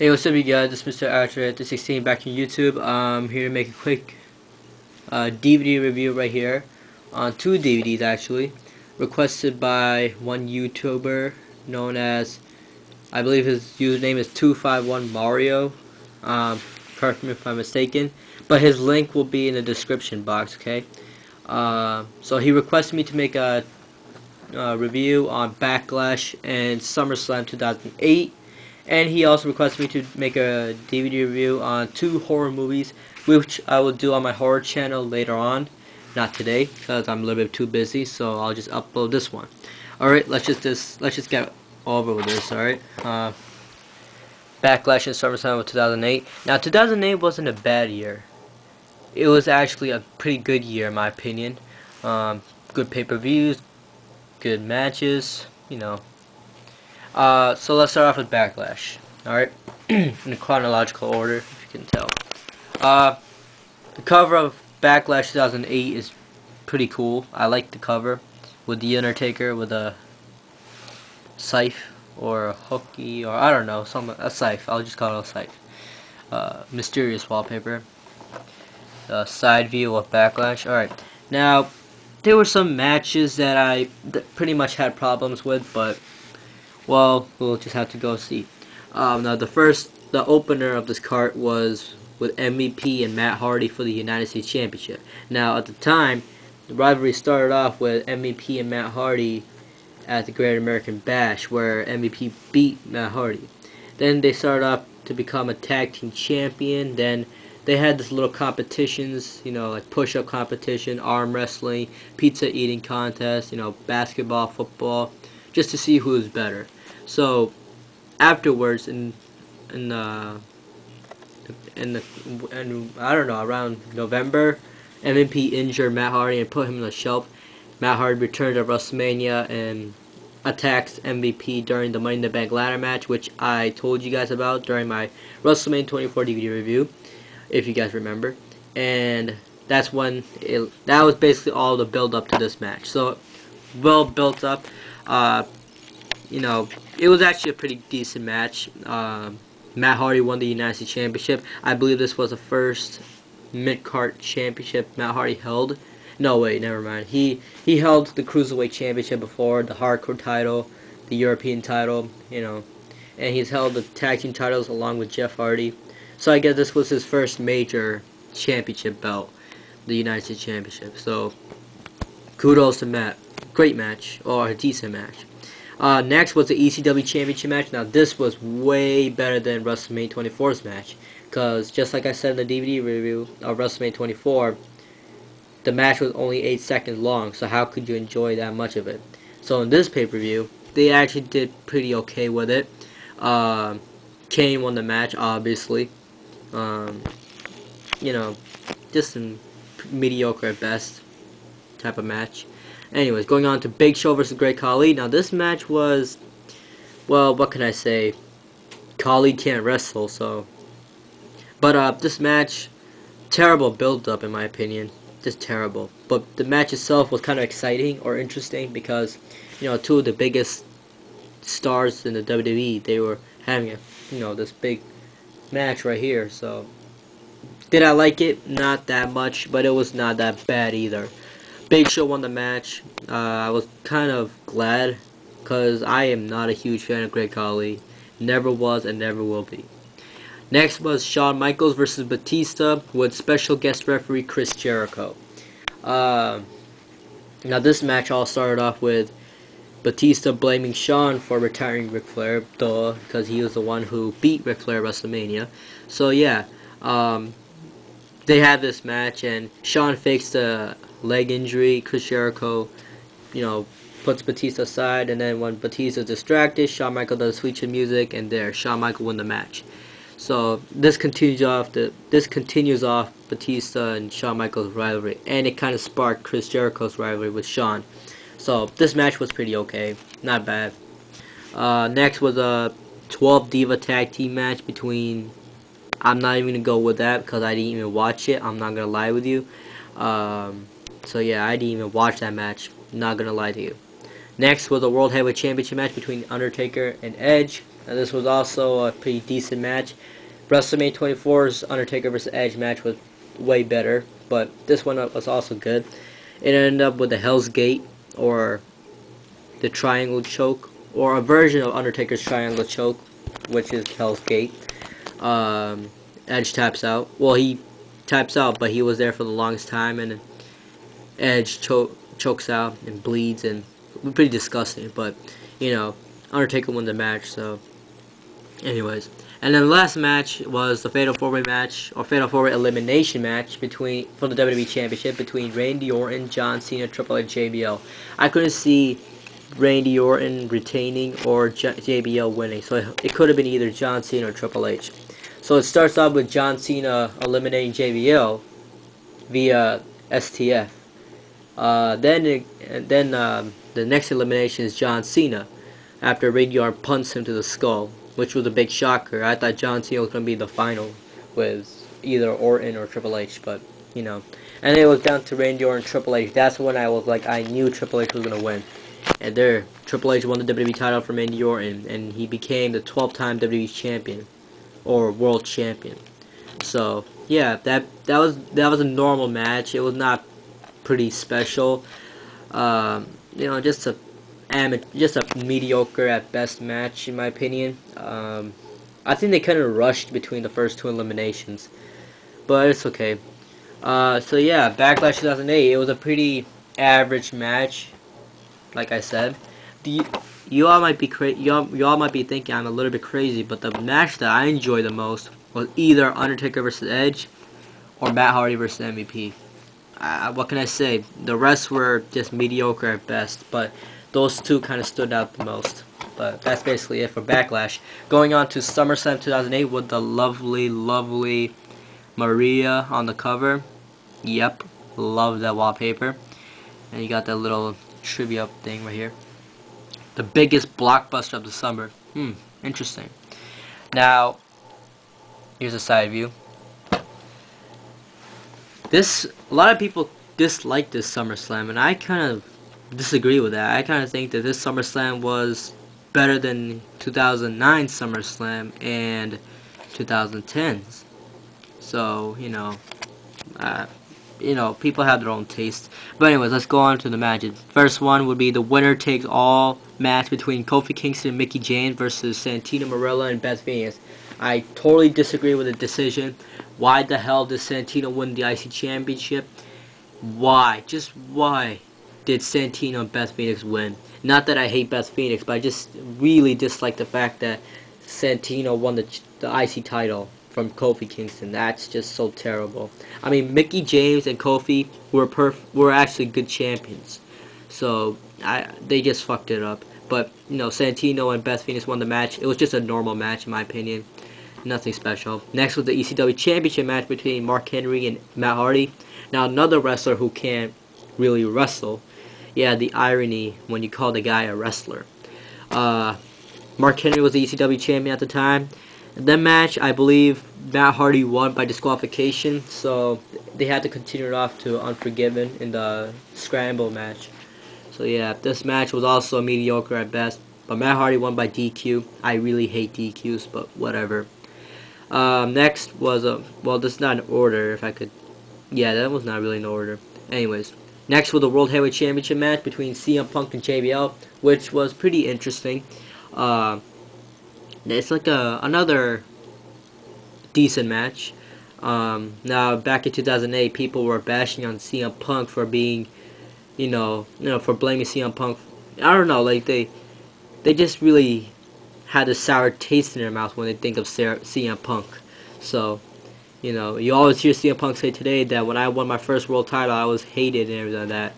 Hey, what's up, you guys? This is Mr. Archer at the 16 back on YouTube. Here to make a quick DVD review right here on two DVDs actually, requested by one YouTuber known as, I believe his username is 251 Mario. Correct me if I'm mistaken, but his link will be in the description box. Okay. So he requested me to make a review on Backlash and Summerslam 2008. And he also requested me to make a DVD review on two horror movies, which I will do on my horror channel later on. Not today, because I'm a little bit too busy, so I'll just upload this one. Alright, let's just get over with this, alright? Backlash and SummerSlam of 2008. Now, 2008 wasn't a bad year. It was actually a pretty good year, in my opinion. Good pay-per-views, good matches, you know. So let's start off with Backlash. Alright, in a chronological order, if you can tell. The cover of Backlash 2008 is pretty cool. I like the cover with the Undertaker with a scythe or a hooky, or I don't know, a scythe. I'll just call it a scythe. Mysterious wallpaper. Side view of Backlash. Alright, now there were some matches that I pretty much had problems with, but well, we'll just have to go see. Now the opener of this card was with MVP and Matt Hardy for the United States Championship. Now at the time, the rivalry started off with MVP and Matt Hardy at the Great American Bash, where MVP beat Matt Hardy. Then they started off to become a tag team champion. Then they had this little competitions, you know, like push-up competition, arm wrestling, pizza eating contest, you know, basketball, football, just to see who was better. So afterwards, in I don't know, around November, MVP injured Matt Hardy and put him on the shelf. Matt Hardy returned to WrestleMania and attacks MVP during the Money in the Bank ladder match, which I told you guys about during my WrestleMania 24 DVD review, if you guys remember. And that's when that was basically all the build up to this match. So well built up. You know, it was actually a pretty decent match. Matt Hardy won the United States Championship. I believe this was the first mid-card championship Matt Hardy held. No, wait, never mind. He held the Cruiserweight Championship before, the Hardcore title, the European title, you know. And he's held the tag team titles along with Jeff Hardy. So I guess this was his first major championship belt, the United States Championship. So kudos to Matt. Great match, or a decent match. Next was the ECW Championship match. Now this was way better than WrestleMania 24's match, because just like I said in the DVD review of WrestleMania 24, the match was only 8 seconds long, so how could you enjoy that much of it? So in this pay-per-view, they actually did pretty okay with it. Kane won the match, obviously. You know, just a mediocre at best type of match. Anyways, going on to Big Show versus Great Khali. Now this match was, well, what can I say? Khali can't wrestle, so. But this match, terrible build-up in my opinion, just terrible. But the match itself was kind of exciting or interesting because, you know, two of the biggest stars in the WWE, they were having this big match right here. So, did I like it? Not that much, but it was not that bad either. Big Show won the match. I was kind of glad, because I am not a huge fan of Great Khali. Never was and never will be. Next was Shawn Michaels versus Batista with special guest referee Chris Jericho. Now this match all started off with Batista blaming Shawn for retiring Ric Flair, duh, because he was the one who beat Ric Flair at WrestleMania. So yeah, they had this match and Shawn fakes the leg injury. Chris Jericho, you know, puts Batista aside, and then when Batista's distracted, Shawn Michaels does sweet chin music, and there, Shawn Michaels won the match. So this continues off Batista and Shawn Michaels rivalry, and it kind of sparked Chris Jericho's rivalry with Shawn. So this match was pretty okay, not bad. Next was a 12 Diva tag team match between. I'm not even gonna go with that because I didn't even watch it. I'm not gonna lie with you. So yeah, I didn't even watch that match. Not gonna lie to you. Next was a World Heavyweight Championship match between Undertaker and Edge. And this was also a pretty decent match. WrestleMania 24's Undertaker vs. Edge match was way better, but this one was also good. It ended up with the Hell's Gate, or the Triangle Choke, or a version of Undertaker's Triangle Choke, which is Hell's Gate. Edge taps out. Well, he taps out, but he was there for the longest time, and Edge chokes out and bleeds, and pretty disgusting. But you know, Undertaker won the match. So, anyways, and then the last match was the Fatal 4-Way match, or Fatal 4-Way elimination match for the WWE Championship between Randy Orton, John Cena, Triple H, JBL. I couldn't see Randy Orton retaining or JBL winning, so it could have been either John Cena or Triple H. So it starts off with John Cena eliminating JBL via STF. Then the next elimination is John Cena after Randy Orton punts him to the skull, which was a big shocker. I thought John Cena was going to be the final with either Orton or Triple H, but you know. And then it was down to Randy Orton and Triple H. That's when I was like, I knew Triple H was going to win. And there, Triple H won the WWE title from Randy Orton, and he became the 12-time WWE champion, or world champion. So yeah, that was a normal match. It was not pretty special. You know, just a mediocre at best match in my opinion. I think they kind of rushed between the first two eliminations, but it's okay. So yeah, Backlash 2008. It was a pretty average match, like I said. You all might be y'all might be thinking I'm a little bit crazy, but the match that I enjoyed the most was either Undertaker vs. Edge or Matt Hardy vs. MVP. What can I say? The rest were just mediocre at best, but those two kind of stood out the most. But that's basically it for Backlash. Going on to SummerSlam 2008 with the lovely, lovely Maria on the cover. Yep, love that wallpaper. And you got that little trivia thing right here. The biggest blockbuster of the summer. Interesting. Now, here's a side view. A lot of people dislike this SummerSlam, and I kind of disagree with that. I kind of think that this SummerSlam was better than 2009 SummerSlam and 2010's. So, people have their own taste. But anyways, let's go on to the matches. First one would be the winner takes all match between Kofi Kingston and Mickie James versus Santino Marella and Beth Phoenix. I totally disagree with the decision. Why the hell did Santino win the IC Championship? Why? Just why did Santino and Beth Phoenix win? Not that I hate Beth Phoenix, but I just really dislike the fact that Santino won the IC title from Kofi Kingston. That's just so terrible. I mean, Mickie James and Kofi were actually good champions. So they just fucked it up. But Santino and Beth Phoenix won the match. It was just a normal match in my opinion. Nothing special. Next was the ECW Championship match between Mark Henry and Matt Hardy. Now another wrestler who can't really wrestle. Yeah, the irony when you call the guy a wrestler. Mark Henry was the ECW champion at the time. In that match, I believe Matt Hardy won by disqualification, so they had to continue it off to Unforgiven in the Scramble match. So yeah, this match was also mediocre at best, but Matt Hardy won by DQ. I really hate DQs, but whatever. Next was this is not in order, if I could. Yeah, that was not really in order. Anyways, next was the World Heavyweight Championship match between CM Punk and JBL, which was pretty interesting. It's like another decent match. Now, back in 2008, people were bashing on CM Punk for being, for blaming CM Punk. I don't know, like they just really had a sour taste in their mouth when they think of CM Punk. So, you always hear CM Punk say today that when I won my first world title, I was hated and everything like that.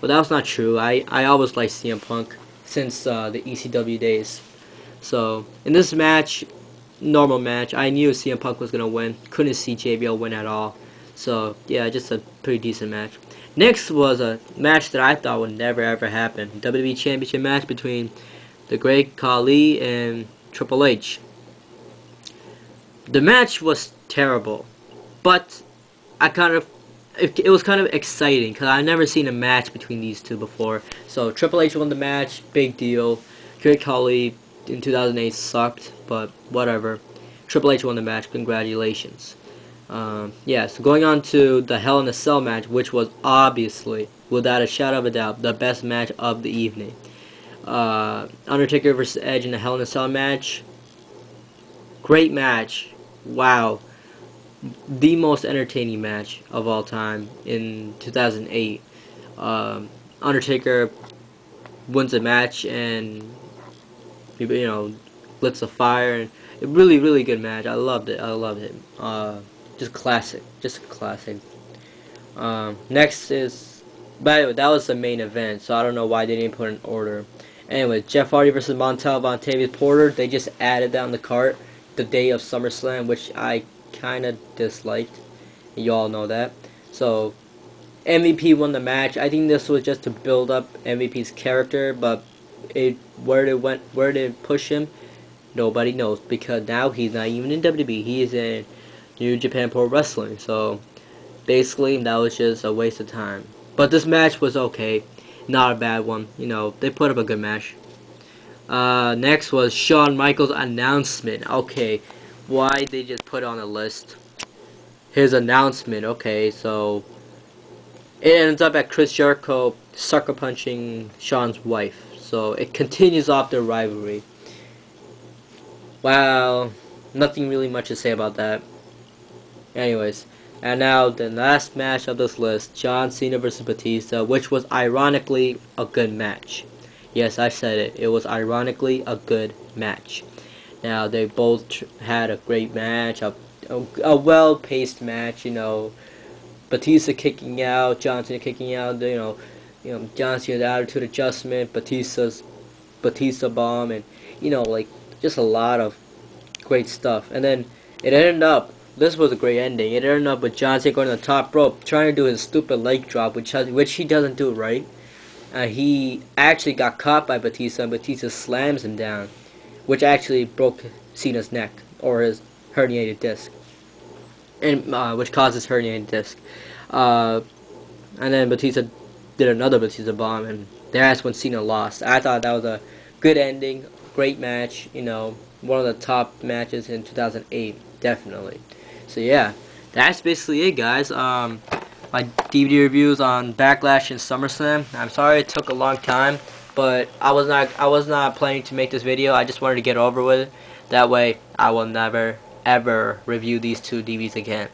But that was not true. I always liked CM Punk since the ECW days. So, in this match, normal match, I knew CM Punk was going to win. Couldn't see JBL win at all. So, yeah, just a pretty decent match. Next was a match that I thought would never ever happen. WWE Championship match between the Great Khali and Triple H. The match was terrible, but it was kind of exciting because I've never seen a match between these two before. So Triple H won the match, big deal. Great Khali in 2008 sucked, but whatever. Triple H won the match. Congratulations. Yeah, so going on to the Hell in a Cell match, which was obviously, without a shadow of a doubt, the best match of the evening. Undertaker versus Edge in the Hell in a Cell match. Great match. Wow. The most entertaining match of all time in 2008. Undertaker wins a match and lit a fire, and a really good match. I loved it. I loved it. Just classic. Just a classic. Next is, by the way, that was the main event, so I don't know why they didn't put it in order. Anyway, Jeff Hardy versus Montel Vontavious Porter. They just added that on the cart the day of SummerSlam, which I kind of disliked. You all know that. So MVP won the match. I think this was just to build up MVP's character, but where it push him, nobody knows, because now he's not even in WWE. He is in New Japan Pro Wrestling. So basically, that was just a waste of time. But this match was okay, not a bad one. They put up a good match. Next was Shawn Michaels' announcement. Okay, why they just put on a list? His announcement. Okay, so it ends up at Chris Jericho sucker punching Shawn's wife. So it continues off their rivalry. Wow, nothing really much to say about that. Anyways, and now the last match of this list, John Cena versus Batista, which was ironically a good match. Yes, I said it. It was ironically a good match. Now they both had a great match, a well-paced match. Batista kicking out, John Cena kicking out. John Cena's attitude adjustment, Batista bomb, and like just a lot of great stuff. And then it ended up. This was a great ending. It ended up with John Cena going to the top rope, trying to do his stupid leg drop, which he doesn't do right. He actually got caught by Batista, and Batista slams him down, which actually broke Cena's neck, or his herniated disc, and which causes herniated disc. And then Batista did another Batista bomb, and that's when Cena lost. I thought that was a good ending, great match. One of the top matches in 2008, definitely. So yeah, that's basically it, guys. My DVD reviews on Backlash and SummerSlam. I'm sorry it took a long time, but I was not planning to make this video. I just wanted to get over with it. That way, I will never ever review these two DVDs again.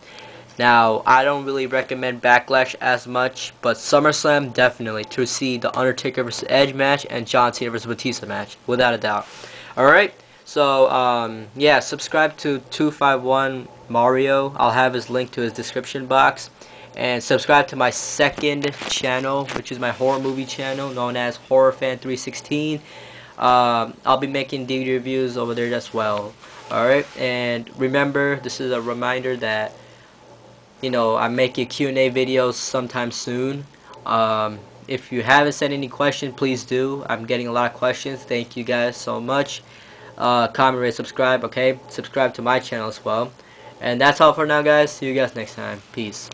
Now, I don't really recommend Backlash as much, but SummerSlam definitely, to see the Undertaker vs. Edge match and John Cena vs. Batista match, without a doubt. Alright, so yeah, subscribe to 251 Mario. I'll have his link to his description box. And subscribe to my second channel, which is my horror movie channel, known as HorrorFan316. I'll be making DVD reviews over there as well. Alright, and remember, this is a reminder that I'm making Q&A videos sometime soon. If you haven't sent any questions, please do. I'm getting a lot of questions. Thank you guys so much. Comment, rate, subscribe. Okay, subscribe to my channel as well. And that's all for now, guys. See you guys next time. Peace.